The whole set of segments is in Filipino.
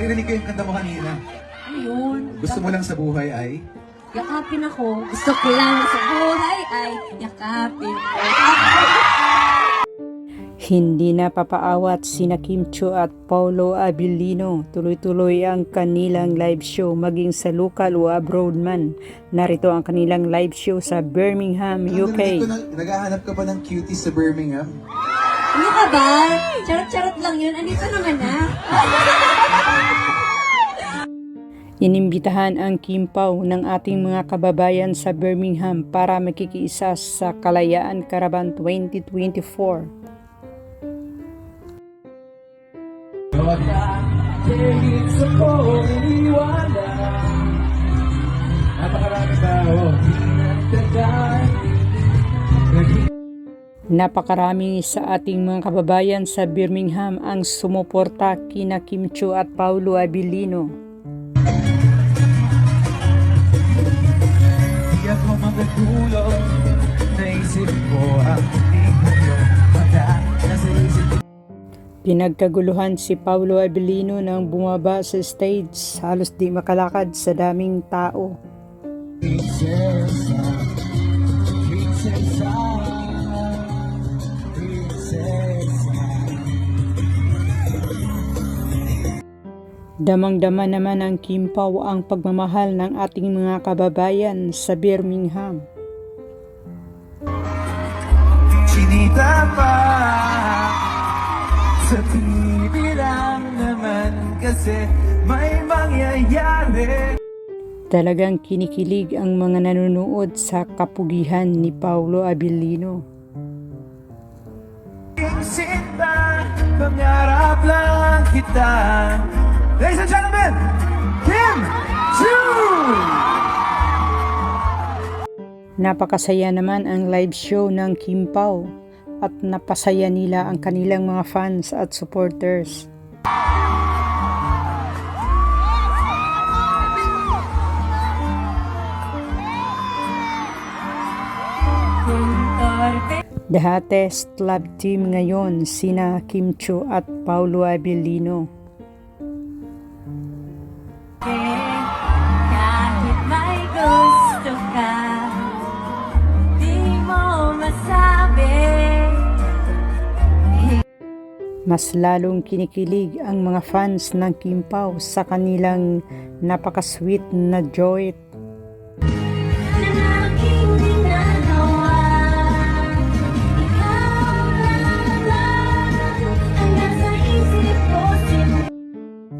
Narinig ko yung kanta mo kanina. Ayun. Gusto mo lang sa buhay ay? Yakapin ako. Gusto ko lang sa buhay ay yakapin ko. Hindi na papaawat sina Kim Chiu at Paolo Abilino. Tuloy-tuloy ang kanilang live show maging sa local o abroad man. Narito ang kanilang live show sa Birmingham, UK. Naghahanap ka pa ng cutie sa Birmingham? Ano ka ba? Charot-charot lang yun. Andito naman na. Inimbitahan ang Kim Pao ng ating mga kababayan sa Birmingham para makikiisa sa Kalayaan Caravan 2024. Napakarami sa ating mga kababayan sa Birmingham ang sumuporta kina Kim Chiu at Paolo Abilino. Di ako magagulong, naisip ko ang iyong mata. Nasa isip ko. Pinagkaguluhan si Paolo Abilino nang bumaba sa stage, halos di makalakad sa daming tao. Prinsesa, prinsesa, prinsesa. Damang-dama naman ng Kim Pao ang pagmamahal ng ating mga kababayan sa Birmingham. Chinita pa sa TV lang naman kasi may mangyayari. Talagang kinikilig ang mga nanonood sa kapugihan ni Paolo Abilino. Sinta, pangarap lang kita. Ladies and gentlemen, Kim Chiu! Napakasaya naman ang live show ng Kim Pao at napasaya nila ang kanilang mga fans at supporters. The hottest love team ngayon sina Kim Chiu at Paolo Abilino. Kahit may gusto ka, di mo masabi. Mas lalong kinikilig ang mga fans ng Kim Pao sa kanilang napaka-sweet na duet.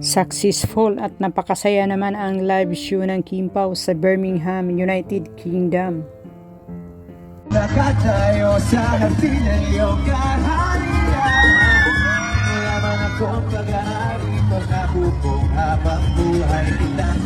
Successful at napakasaya naman ang live show ng Kim Pao sa Birmingham, United Kingdom. Nakatayo sa hati ng iyong kaharian. Mayaman akong pag-aari, pag-akupong habang buhay kita.